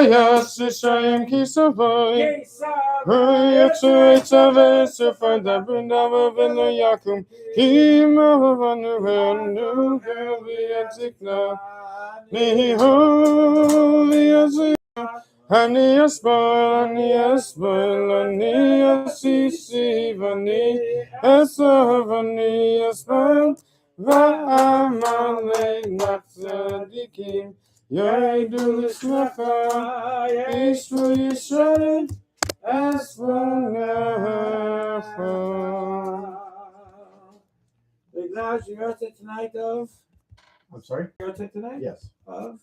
Hayas Shayim Kisavoy. Hayatsuitave Sufada Brindava Villa Yakum. Kimavanu Viatikna. Niho Viazika. Ani asisi vani esavani asman va'amale natzadikim yaidu lismacha ishvu yisrael esvanecha. Acknowledge your birthday tonight of? I'm sorry? Birthday tonight? Yes. Of?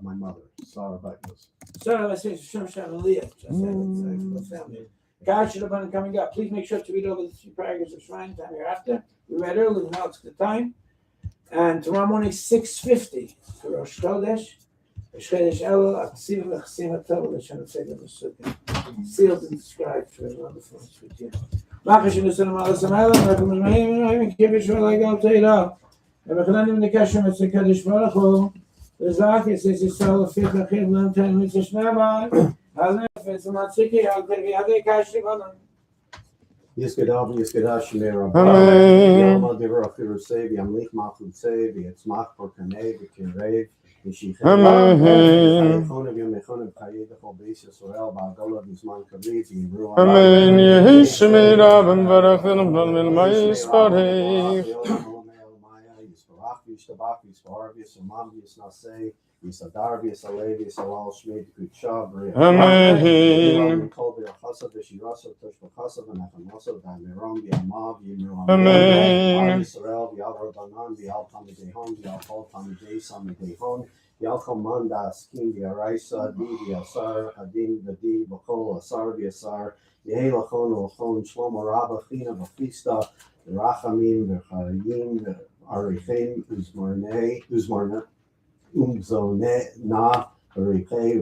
My mother, Sarah Butkus. Sarah, let's say Shem Shem and Leah. Just say the family. God should have been coming up. Please make sure to read over the 3 paragraphs of Shrine time hereafter. We read earlier, now it's the time. And tomorrow morning, 6:50 for Rosh Chodesh. Rosh Chodesh Elul, Aksiv L'Chsim HaTov, L'Shem Tzedek L'Sukkah. Sealed and inscribed for a wonderful and sweet year. Machashim L'Sunnah Ma'alasam Elam, Rakum L'Mahim, and Kivish V'Lagal Teirah. And V'Chalanim L'Kashem Etzei Kadosh Baruch Hu. The Zaki says it's all a fit of him, and ten minutes of Shnaba. I'll never it's not sick. I'll tell you, I'll cash it on. Yitzch'k, Shemir, Amen. Yama Devarachir Sevi, Amlich Machud Sevi, it's Mach for Kanei, Vikirev, Yishichem. Amen. Amen. Yehonav Kayedachol Beis Yisrael, Ba'adola Bisman Kavit, Yivru. Amen. Yehi Shemir Avim Varachim V'Mil Ma'isparech. Yishtabach, Yishbar, Yishamam, Yisnaseh, Yisadar, Yisalev, Yisalal, Shmei, Kuchav, Amen. Kol B'Yachasa, V'Shirasa, Toshbachasa, V'Nachamasa, V'Amiram, V'Amav, Yimru, Amen. Yisrael, V'Al Rabbanan, V'Al Tamidehon, V'Al Kol Tamideh, Samidehon, V'Al Chamanda, Askin, V'Araisa, Adi, V'Asar, Adin, V'Adi, V'Kol, Asar, V'Asar, Yehi Lachon, Lachon, Shlomo Rabba, China, V'Chista, V'Rachamim, V'Chayim, Arifim, Uzmarna, Umzone, Na, Arifei,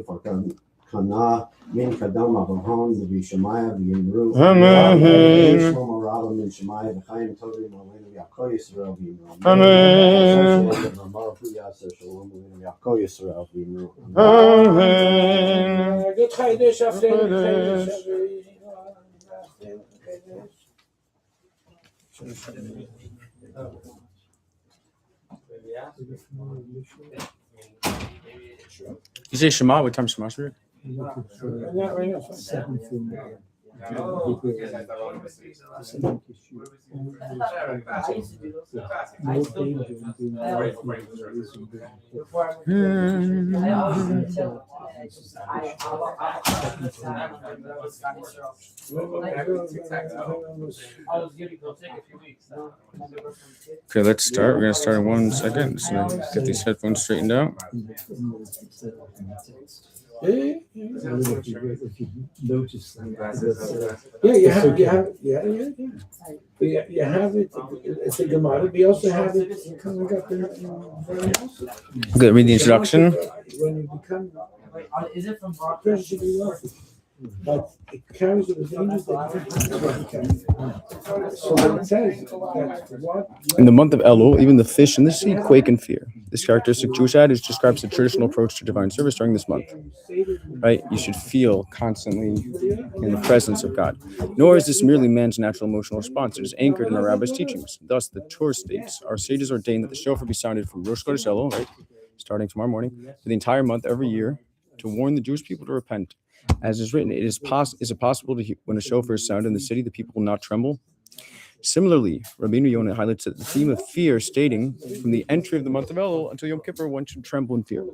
Kana, Min Kadam, Avahon, Vishamaya, Vimru, Amen. Shlomo Rabba, Min Shemaya, V'Chaim, Tovi, Malin, Yako Yisrael, Vimru. Amen. Amen. Good Chodesh after You say Shema? What time Shema should Okay, let's start. We're going to start in 1 second. So get these headphones straightened out. Yeah, you have it. It's a Gemara. We also have it coming up in Good. Read the introduction. When you become, is it from Christ should be wealthy, but it carries with angels that so it says that what in the month of Elul, even the fish in the sea quake in fear. This characteristic Jewish adage describes the traditional approach to divine service during this month. Right? You should feel constantly in the presence of God. Nor is this merely man's natural emotional response. It is anchored in the rabbi's teachings. Thus, the Torah states, our sages ordained that the shofar be sounded from Rosh Chodesh Elul, right, starting tomorrow morning, for the entire month every year, to warn the Jewish people to repent. As is written, is it possible to hear, when a shofar is sounded in the city, the people will not tremble? Similarly, Rabbeinu Yonah highlights that the theme of fear, stating from the entry of the month of Elul until Yom Kippur, one should tremble in fear,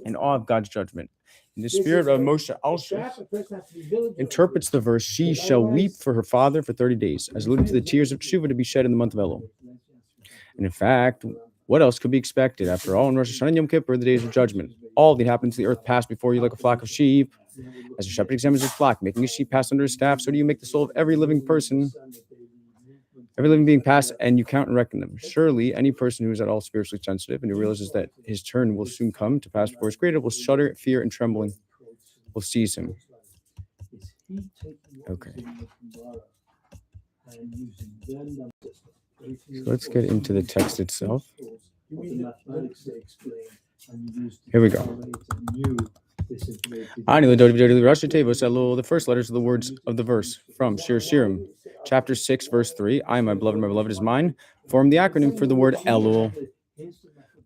in awe of God's judgment. In the spirit of Moshe Alshich interprets the verse, she shall weep for her father for 30 days, as alluding to the tears of Tshuva to be shed in the month of Elul. And in fact, what else could be expected? After all, in Rosh Hashanah and Yom Kippur, the days of judgment, all that happens to the earth passed before you like a flock of sheep. As a shepherd examines his flock, making his sheep pass under his staff, so do you make the soul of every living person, every living being pass, and you count and reckon them. Surely, any person who is at all spiritually sensitive and who realizes that his turn will soon come to pass before his creator will shudder, fear, and trembling will seize him. Okay. So let's get into the text itself. Here we go. Ani ldodi v'dodi Rashi Tevos Elul, the first letters of the words of the verse from Shir Shirim, chapter 6, verse 3. I, my beloved is mine, form the acronym for the word Elul.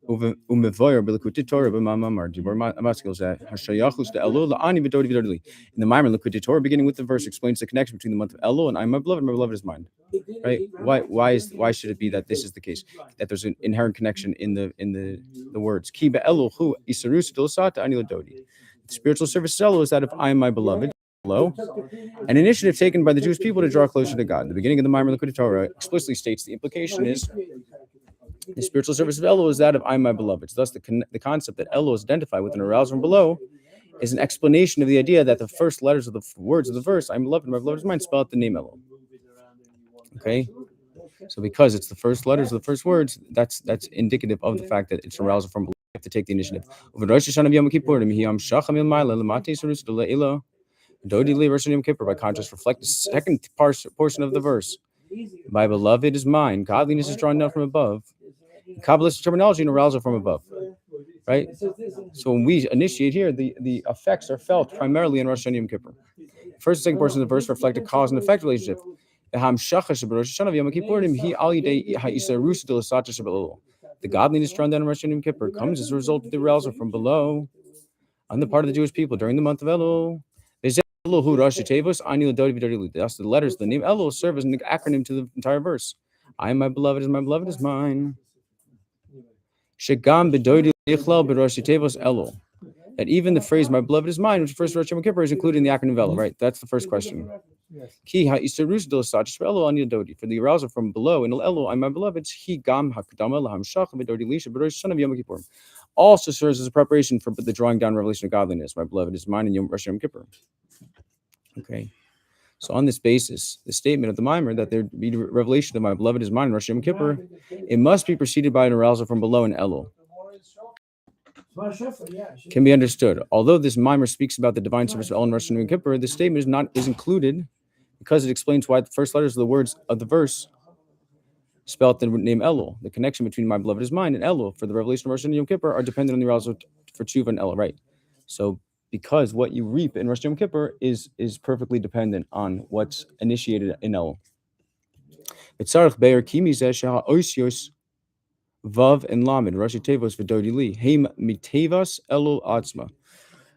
Umevoyer b'likuti Torah b'maamar dibor maskil zeh hashayachus to Elul la'ani v'dodi v'dodi. In the maamar likuti Torah, beginning with the verse, explains the connection between the month of Elul and I, my beloved is mine. Right? Why should it be that this is the case? That there's an inherent connection in the words. Ki be'elul hu isarus d'losata ani ldodi. The spiritual service of Elul is that of I, my beloved. Hello, an initiative taken by the Jewish people to draw closer to God. The beginning of the maamar likuti Torah explicitly states the implication is the spiritual service of Elul is that of I, my beloved. Thus, the concept that Elul is identified with an arousal from below is an explanation of the idea that the first letters of the words of the verse, I'm beloved, my beloved is mine, spell out the name Elul. Okay, so because it's the first letters of the first words, that's indicative of the fact that it's an arousal from below. You have to take the initiative. By contrast, reflect the second portion of the verse. My beloved is mine. Godliness is drawn down from above. Kabbalistic terminology, an arousal from above. Right? So when we initiate here, the effects are felt primarily in Rosh Hashanah Yom Kippur. First and second portion of the verse reflect a cause and effect relationship. The godliness drawn down in Rosh Hashanah Yom Kippur comes as a result of the arousal from below on the part of the Jewish people during the month of Elul. Thus, the letters, the name Elul, serve as an acronym to the entire verse. I am my beloved is mine. That even the phrase "my beloved is mine," which refers to Rosh Hashanah Yom Kippur, is included in the acronym Elul. Right? That's the first question. For the arousal from below in Elul, I'm my beloved. Also serves as a preparation for the drawing down revelation of godliness. My beloved is mine in Rosh Hashanah Yom Kippur. Okay. So on this basis, the statement of the maamar that there be revelation of my beloved is mine in Rosh Hashanah Yom Kippur, it must be preceded by an arousal from below in Elul. Can be understood. Although this maamar speaks about the divine service of Elul and Rosh Hashanah Yom Kippur, the statement is included because it explains why the first letters of the words of the verse spell out the name Elul. The connection between my beloved is mine and Elul for the revelation of Rosh Hashanah Yom Kippur are dependent on the arousal for tshuva and Elul. Right. So because what you reap in Rosh Hashanah Yom Kippur is perfectly dependent on what's initiated in Elul. Vav and Lamed, Rashi Tevos v'dodi li, heim mitevas Elul atzma.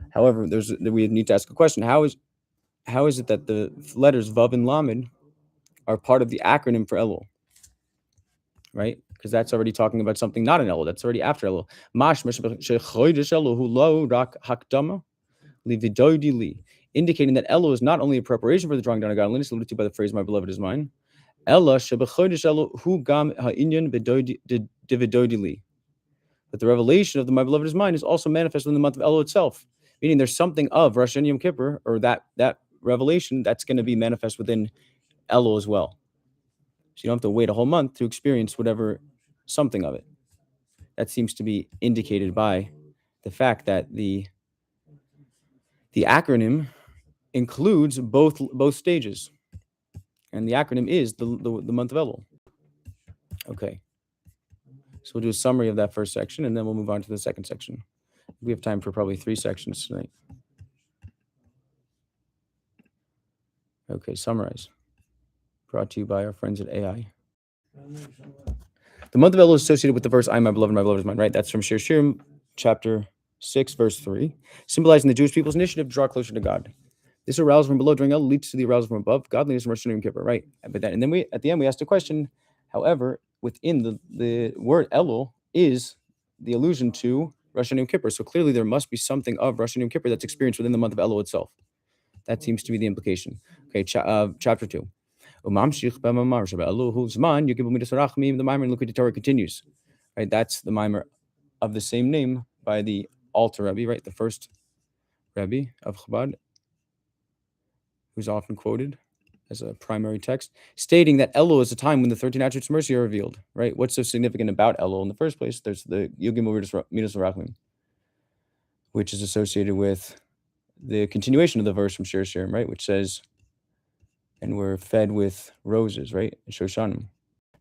However, we need to ask a question: How is it that the letters Vav and Lamed are part of the acronym for Elul? Right, because that's already talking about something not in Elul. That's already after Elul. Mashma shechodesh Elul hu lo rak hakdama li v'dodi li, indicating that Elul is not only a preparation for the drawing down of godliness, alluded to by the phrase "my beloved is mine." Ella shebechodesh Elul hu gam ha'inyan v'dodi li. But the revelation of the my beloved is mine is also manifest in the month of Elul itself, meaning there's something of Rosh Hashanah Yom Kippur, or that revelation that's going to be manifest within Elul as well. So you don't have to wait a whole month to experience something of it. That seems to be indicated by the fact that the acronym includes both stages, and the acronym is the month of Elul. Okay. So we'll do a summary of that first section, and then we'll move on to the second section. We have time for probably 3 sections tonight. Okay, summarize. Brought to you by our friends at AI. The month of Elul is associated with the verse, I am my beloved is mine, right? That's from Shir Shirim, chapter 6, verse 3, symbolizing the Jewish people's initiative to draw closer to God. This arousal from below during Elul leads to the arousal from above, godliness and Rosh Hashanah Yom Kippur, right? But then we, at the end, we asked a question. However, within the word Elul is the allusion to Rosh Hashanah Yom Kippur. So clearly there must be something of Rosh Hashanah Yom Kippur that's experienced within the month of Elul itself. That seems to be the implication. Okay, chapter 2. The maamar Torah continues. Right, that's the maamar of the same name by the Alter Rebbe, right? The first Rebbe of Chabad, who's often quoted as a primary text, stating that Elul is a time when the 13 attributes of mercy are revealed, right? What's so significant about Elul in the first place? There's the Yugim Midas Rachmim, which is associated with the continuation of the verse from Shir Shirim, right? Which says, and we're fed with roses, right? Shoshanim.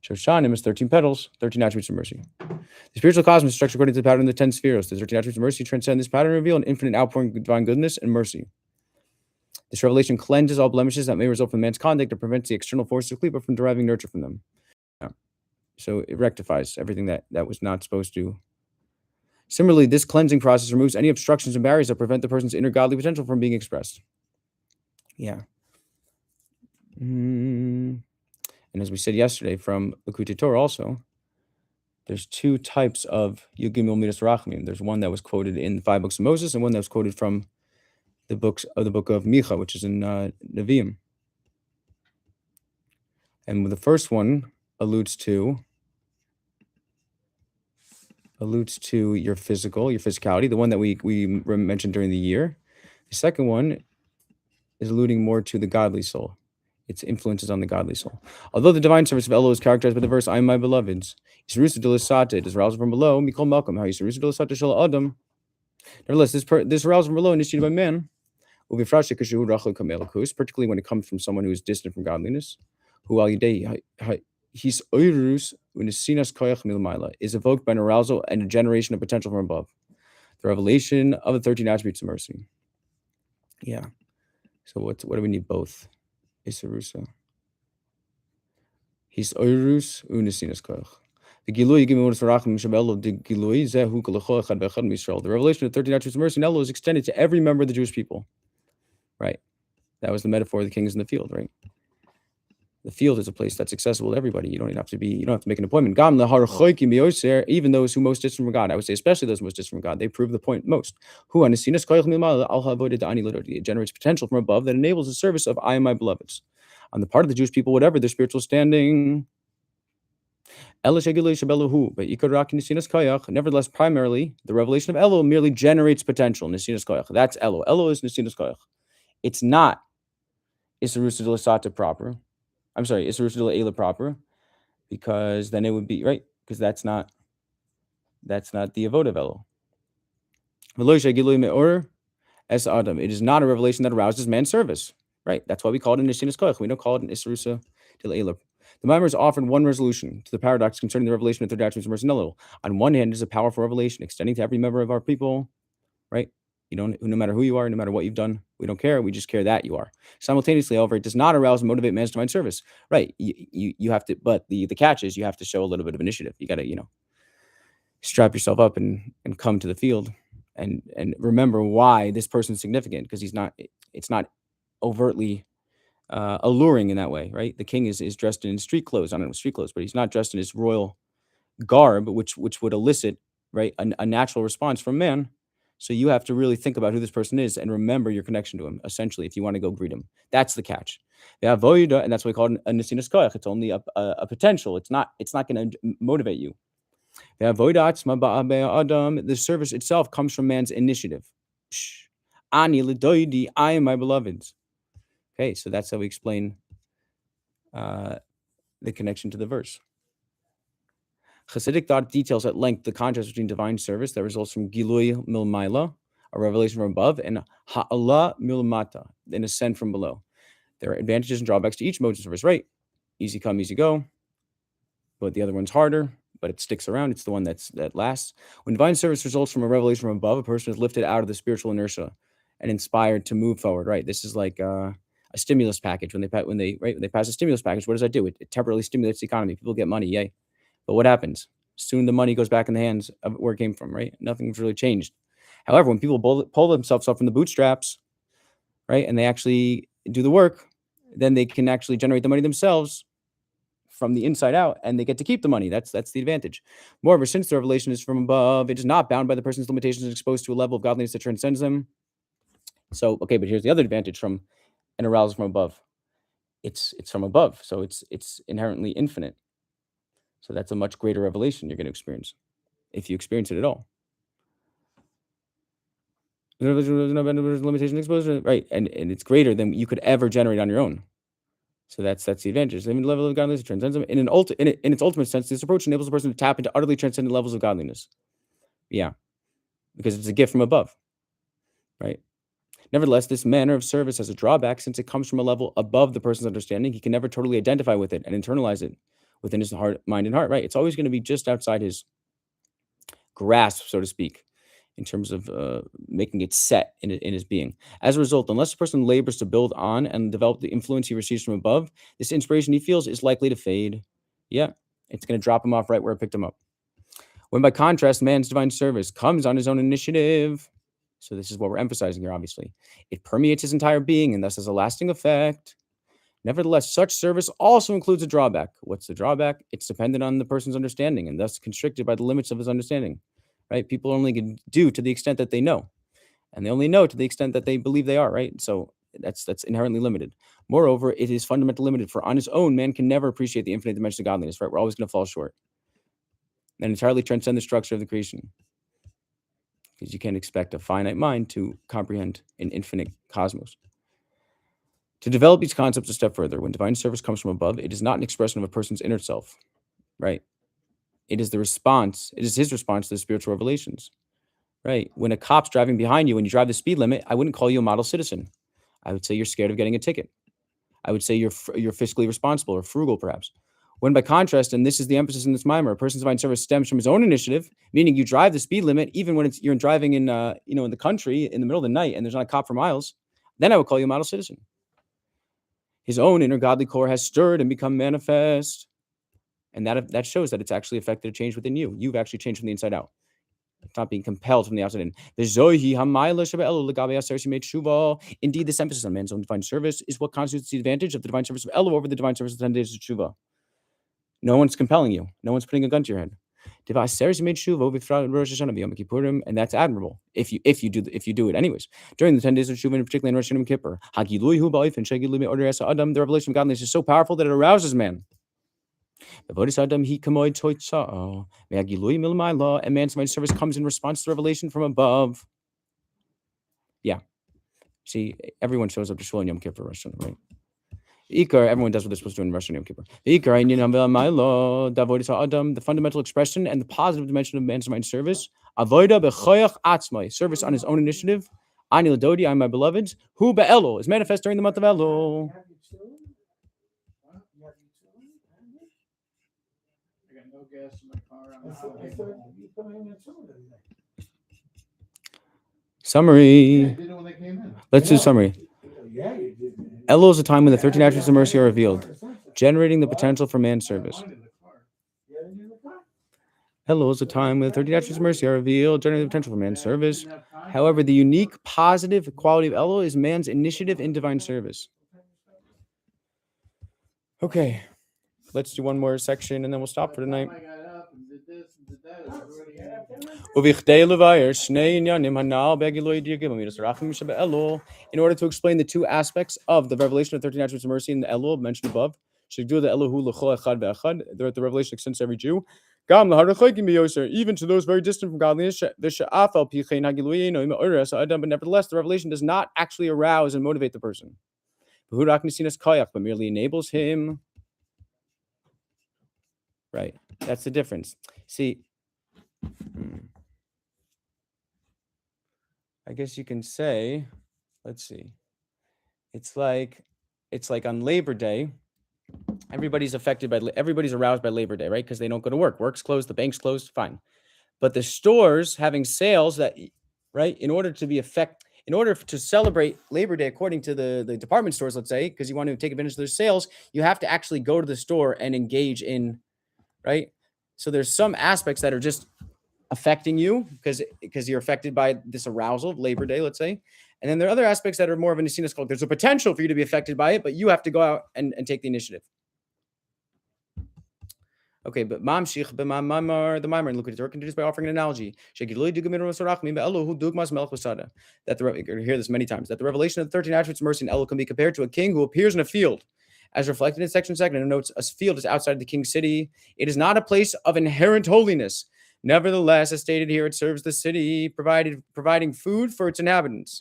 Shoshanim is 13 petals, 13 attributes of mercy. The spiritual cosmos is structured according to the pattern of the 10 spheres. The 13 attributes of mercy transcend this pattern and reveal an infinite outpouring of divine goodness and mercy. This revelation cleanses all blemishes that may result from man's conduct and prevents the external forces of Klipa from deriving nurture from them. Yeah. So it rectifies everything that was not supposed to. Similarly, this cleansing process removes any obstructions and barriers that prevent the person's inner godly potential from being expressed. Yeah. And as we said yesterday from Likutei Torah also, there's two types of Yugimil Midas Rachmim. There's one that was quoted in the 5 books of Moses and one that was quoted from the book of Micha, which is in Nevi'im. And the first one alludes to your physicality, the one that we mentioned during the year. The second one is alluding more to the godly soul. Its influences on the godly soul. Although the divine service of Elul is characterized by the verse, I am my beloveds, Yisrusa Dilisate, it is arousal from below, Mikol Malcolm, how Yisrusa Dilisate Shal Adam. Nevertheless, this arousal from below initiated by man, particularly when it comes from someone who is distant from godliness, who is evoked by an arousal and a generation of potential from above. The revelation of the 13 attributes of mercy. Yeah. So what do we need both? Isarusa. His oirus unisinas koch. The revelation of 13 attributes of mercy in Elul is extended to every member of the Jewish people. Right. That was the metaphor of the kings in the field, right? The field is a place that's accessible to everybody. You don't have to make an appointment. Even those who most distant from God, I would say, especially those most distant from God, they prove the point most. It generates potential from above that enables the service of I and my beloveds. On the part of the Jewish people, whatever their spiritual standing. Nevertheless, primarily, the revelation of Elul merely generates potential. That's Elul. Elul is Nesinas Koyach. It's not Isarusa Dilisata proper. I'm sorry, Isarusa Dilela proper, because then it would be right, because that's not the avoda of Elul. Es Adam. It is not a revelation that arouses man's service. Right. That's why we call it an Nesinas Koyach. We don't call it an Isarusa Dilela. The maamar is offered one resolution to the paradox concerning the revelation of 13 attributes of mercy in Elul. On one hand, it is a powerful revelation extending to every member of our people. Right. No matter who you are, no matter what you've done, we don't care. We just care that you are. Simultaneously, however, it does not arouse and motivate man's divine service. Right. You have to, but the catch is you have to show a little bit of initiative. You got to, strap yourself up and come to the field and remember why this person's significant, because it's not overtly alluring in that way. Right. The king is dressed in street clothes. I don't know street clothes, but he's not dressed in his royal garb, which would elicit, right, a natural response from man. So you have to really think about who this person is and remember your connection to him, essentially, if you want to go greet him. That's the catch. And that's why we call it a Nesinas Koyach. It's only a potential. It's not going to motivate you. The service itself comes from man's initiative. Ani ldodi, I am my beloveds. Okay, so that's how we explain the connection to the verse. Hasidic thought details at length the contrast between divine service that results from Gilui Milmaila, a revelation from above, and Ha'ala Milmata, an ascent from below. There are advantages and drawbacks to each mode of service, right? Easy come, easy go. But the other one's harder, but it sticks around. It's the one that lasts. When divine service results from a revelation from above, a person is lifted out of the spiritual inertia and inspired to move forward, right? This is like a stimulus package. When they pass a stimulus package, what does that do? It temporarily stimulates the economy. People get money, yay. But what happens? Soon the money goes back in the hands of where it came from, right? Nothing's really changed. However, when people pull themselves up from the bootstraps, right, and they actually do the work, then they can actually generate the money themselves from the inside out, and they get to keep the money. That's the advantage. Moreover, since the revelation is from above, it is not bound by the person's limitations and exposed to a level of godliness that transcends them. So, okay, but here's the other advantage from an arousal from above. It's from above, so it's inherently infinite. So that's a much greater revelation you're going to experience, if you experience it at all. Limitation exposure, right? And it's greater than you could ever generate on your own. So that's the advantage. The level of godliness transcends them. In its ultimate sense, this approach enables a person to tap into utterly transcendent levels of godliness. Yeah, because it's a gift from above, right? Nevertheless, this manner of service has a drawback since it comes from a level above the person's understanding. He can never totally identify with it and internalize it within his heart, mind, and heart, right? It's always going to be just outside his grasp, so to speak, in terms of making it set in his being. As a result, unless a person labors to build on and develop the influence he receives from above, this inspiration he feels is likely to fade. Yeah, it's going to drop him off right where it picked him up. When by contrast, man's divine service comes on his own initiative, so this is what we're emphasizing here, obviously, it permeates his entire being and thus has a lasting effect. Nevertheless, such service also includes a drawback. What's the drawback? It's dependent on the person's understanding and thus constricted by the limits of his understanding, right? People only can do to the extent that they know, and they only know to the extent that they believe they are, right? So that's inherently limited. Moreover, it is fundamentally limited, for on his own, man can never appreciate the infinite dimension of godliness, right? We're always going to fall short and entirely transcend the structure of the creation, because you can't expect a finite mind to comprehend an infinite cosmos. To develop these concepts a step further, when divine service comes from above, it is not an expression of a person's inner self, right? It is his response to the spiritual revelations, right? When a cop's driving behind you and you drive the speed limit, I wouldn't call you a model citizen. I would say you're scared of getting a ticket. I would say you're fiscally responsible or frugal, perhaps. When by contrast, and this is the emphasis in this maamar, a person's divine service stems from his own initiative, meaning you drive the speed limit even when you're driving in in the country in the middle of the night and there's not a cop for miles, then I would call you a model citizen. His own inner godly core has stirred and become manifest. And that shows that it's actually affected a change within you. You've actually changed from the inside out. It's not being compelled from the outside in. Indeed, this emphasis on man's own divine service is what constitutes the advantage of the divine service of Elul over the divine service of the 10 days of Tshuva. No one's compelling you. No one's putting a gun to your head. And that's admirable if you do it anyways. During the 10 days of Tshuva, and particularly in Rosh Hashanah and Kippur, the revelation of godliness is so powerful that it arouses man. And man's divine service comes in response to revelation from above. Yeah. See, everyone shows up to Shul and Yom Kippur, Rosh Hashanah, right? Everyone does what they're supposed to do in Rosh Hashanah and Yom Kippur. The fundamental expression and the positive dimension of man's divine service, service on his own initiative, ldodi, I'm my beloved, who be'elul, is manifest during the month of Elul. Gas in my car. Summary. Let's do summary. Elul is a time when the 13 attributes of mercy are revealed, generating the potential for man's service. Elul is a time when the 13 attributes of mercy are revealed, generating the potential for man's service. However, the unique positive quality of Elul is man's initiative in divine service. Okay. Let's do one more section and then we'll stop for tonight. In order to explain the two aspects of the revelation of 13 attributes of mercy in the Elul mentioned above, the revelation extends to every Jew, even to those very distant from godliness, but nevertheless, the revelation does not actually arouse and motivate the person, but merely enables him. Right. That's the difference. See, I guess you can say, let's see. It's like on Labor Day, everybody's aroused by Labor Day, right? Because they don't go to work. Work's closed, the bank's closed, fine. But the stores having sales that, right, in order to celebrate Labor Day, according to the department stores, let's say, because you want to take advantage of their sales, you have to actually go to the store and engage in, right? So there's some aspects that are just affecting you because you're affected by this arousal of Labor Day, let's say. And then there are other aspects that are more of an Nesinas cult. There's a potential for you to be affected by it, but you have to go out and take the initiative. Okay, but the maamar and look at it continues by offering an analogy. That you're going to hear this many times, that the revelation of the 13 attributes of mercy in Elul can be compared to a king who appears in a field. As reflected in section 2, it notes a field is outside the king's city. It is not a place of inherent holiness. Nevertheless, as stated here, it serves the city, providing food for its inhabitants.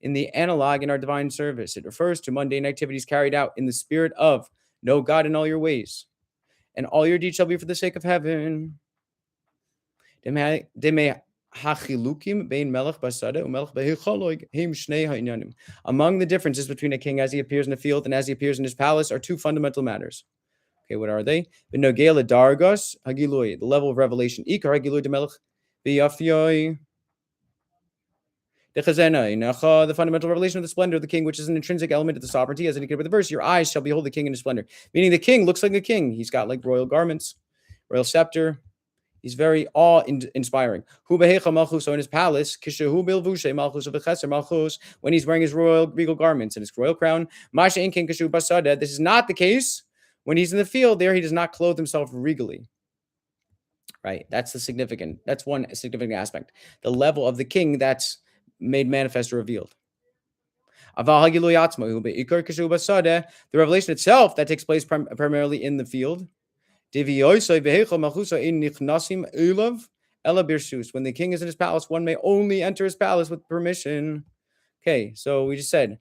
In the analog in our divine service, it refers to mundane activities carried out in the spirit of know God in all your ways, and all your deeds shall be for the sake of heaven. Among the differences between a king as he appears in the field and as he appears in his palace are two fundamental matters. Okay, what are they? B'nogei dargos hagilui, the level of revelation. Ikar hagilui demelech b'yafyoi. The fundamental revelation of the splendor of the king, which is an intrinsic element of the sovereignty, as indicated by the verse. Your eyes shall behold the king in his splendor. Meaning the king looks like a king. He's got like royal garments, royal scepter. He's very awe-inspiring. So in his palace, when he's wearing his royal regal garments and his royal crown, this is not the case when he's in the field. There, he does not clothe himself regally. Right? That's one significant aspect. The level of the king that's made manifest or revealed. The revelation itself that takes place primarily in the field. When the king is in his palace, one may only enter his palace with permission. Okay, so we just said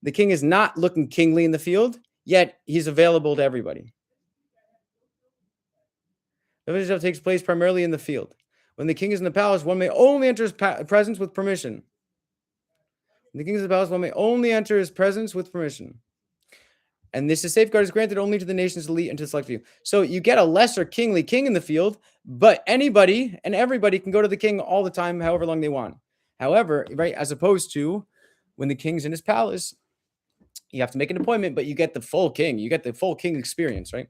the king is not looking kingly in the field, yet he's available to everybody. The revelation takes place primarily in the field. When the king is in the palace, one may only enter his presence with permission. When the king is in the palace, one may only enter his presence with permission. And this safeguard is granted only to the nation's elite and to the select few. So you get a lesser kingly king in the field, but anybody and everybody can go to the king all the time, however long they want. However, right, as opposed to when the king's in his palace, you have to make an appointment, but you get the full king. You get the full king experience, right?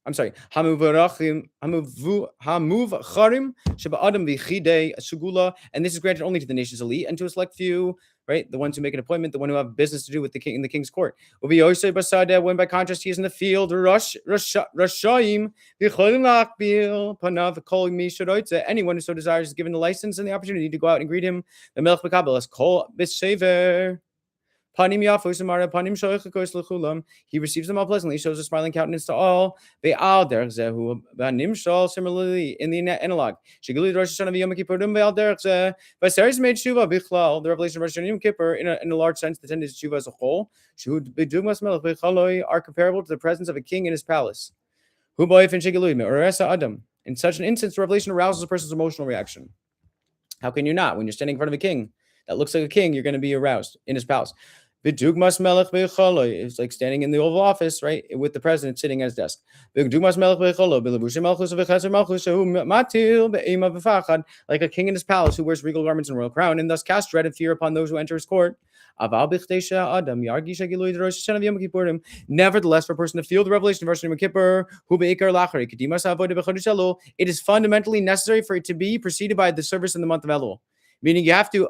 I'm sorry. And this is granted only to the nation's elite and to a select few, right? The ones who make an appointment, the one who have business to do with the king in the king's court. When by contrast he is in the field, anyone who so desires is given the license and the opportunity to go out and greet him. He receives them all pleasantly, shows a smiling countenance to all. Similarly, in the analog, the revelation of Rosh Hashanah Yom Kippur, in a large sense, the 10 days of Tshuva as a whole, are comparable to the presence of a king in his palace. In such an instance, the revelation arouses a person's emotional reaction. How can you not? When you're standing in front of a king that looks like a king, you're going to be aroused in his palace. It's like standing in the Oval Office, right, with the president sitting at his desk. Like a king in his palace who wears regal garments and royal crown, and thus casts dread and fear upon those who enter his court. Nevertheless, for a person to feel the revelation of Rosh Hashanah Yom Kippur, it is fundamentally necessary for it to be preceded by the service in the month of Elul. Meaning you have to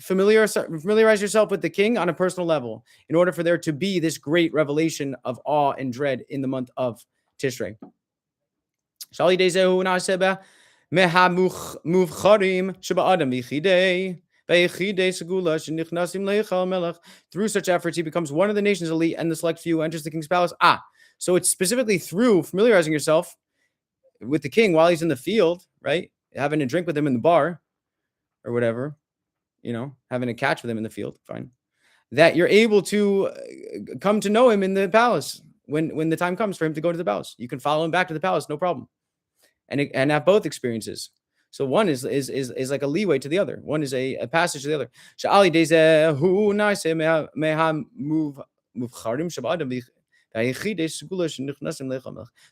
familiarize yourself with the king on a personal level in order for there to be this great revelation of awe and dread in the month of Tishrei. Through such efforts, he becomes one of the nation's elite, and the select few who enters the king's palace. So it's specifically through familiarizing yourself with the king while he's in the field, right? Having a drink with him in the bar or whatever, having a catch with him in the field, fine. That you're able to come to know him in the palace when the time comes for him to go to the palace. You can follow him back to the palace, no problem, and have both experiences. So one is like a leeway to the other. One is a passage to the other.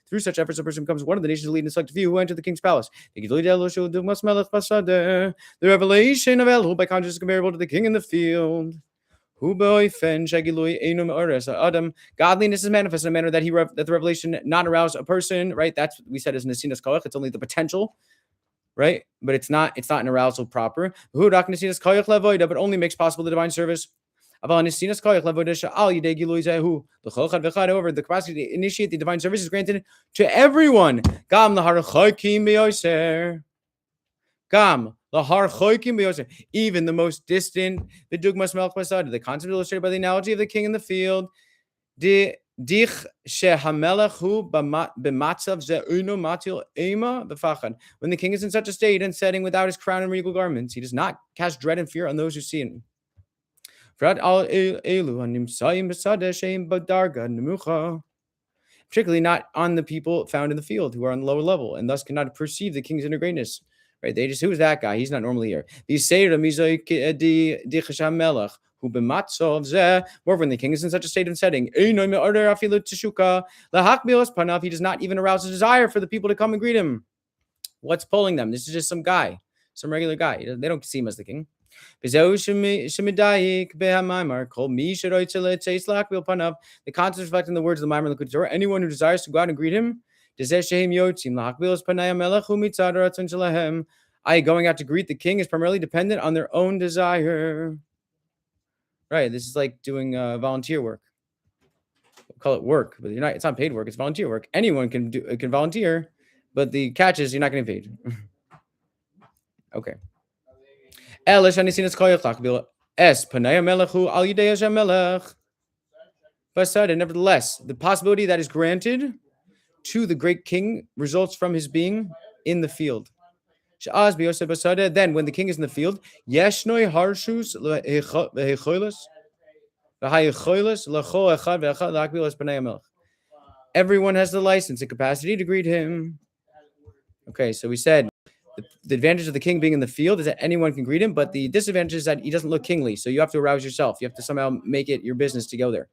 Through such efforts, a person becomes one of the nation's elite and select few who enter the king's palace. The revelation of Elul, by contrast, is comparable to the king in the field. Godliness is manifest in a manner that that the revelation not arouse a person, right? That's we said is nesinas koach. It's only the potential, right? But it's not an arousal proper. But only makes possible the divine service. However, the capacity to initiate the divine service is granted to everyone. Even the most distant. The concept illustrated by the analogy of the king in the field. When the king is in such a state and setting without his crown and regal garments, he does not cast dread and fear on those who see him. Particularly not on the people found in the field who are on the lower level and thus cannot perceive the king's inner greatness. Right? They just, who's that guy? He's not normally here. These Seder Mizoy di Chasham Melech, who b'matzov zeh, moreover, when the king is in such a state of setting, he does not even arouse a desire for the people to come and greet him. What's pulling them? This is just some guy, some regular guy. They don't see him as the king. The context reflecting the words of the maamar in the Torah. Anyone who desires to go out and greet him, going out to greet the king is primarily dependent on their own desire. Right. This is like doing volunteer work. We'll call it work, but it's not paid work. It's volunteer work. Anyone can volunteer, but the catch is you're not getting paid. Okay. But nevertheless, the possibility that is granted to the great king results from his being in the field. Then, when the king is in the field, everyone has the license and capacity to greet him. Okay, so we said the advantage of the king being in the field is that anyone can greet him, but the disadvantage is that he doesn't look kingly. So you have to arouse yourself. You have to somehow make it your business to go there.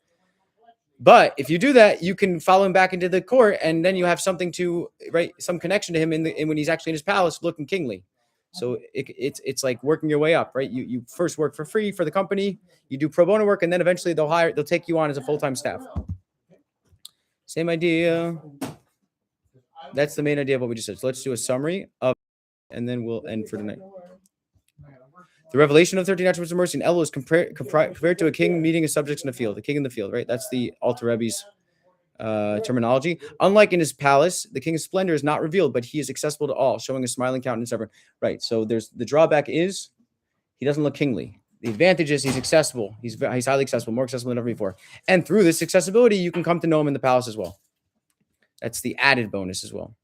But if you do that, you can follow him back into the court, and then you have something to, right, some connection to him when he's actually in his palace looking kingly. So it's like working your way up, right? You first work for free for the company, you do pro bono work, and then eventually they'll take you on as a full-time staff. Same idea. That's the main idea of what we just said. So let's do a summary of, and then we'll end for tonight. The revelation of 13 attributes of mercy in Elul is compared to a king meeting his subjects in the field. The king in the field, right? That's the Alter Rebbe's terminology. Unlike in his palace, the king's splendor is not revealed, but he is accessible to all, showing a smiling countenance. Right. So there's the drawback is he doesn't look kingly. The advantage is he's accessible. He's highly accessible, more accessible than ever before. And through this accessibility, you can come to know him in the palace as well. That's the added bonus as well.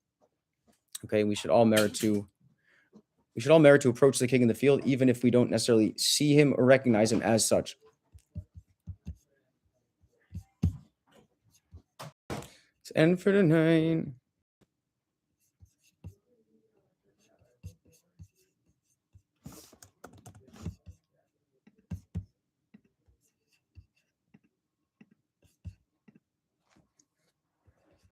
Okay, we should all merit to approach the king in the field, even if we don't necessarily see him or recognize him as such. It's end for tonight.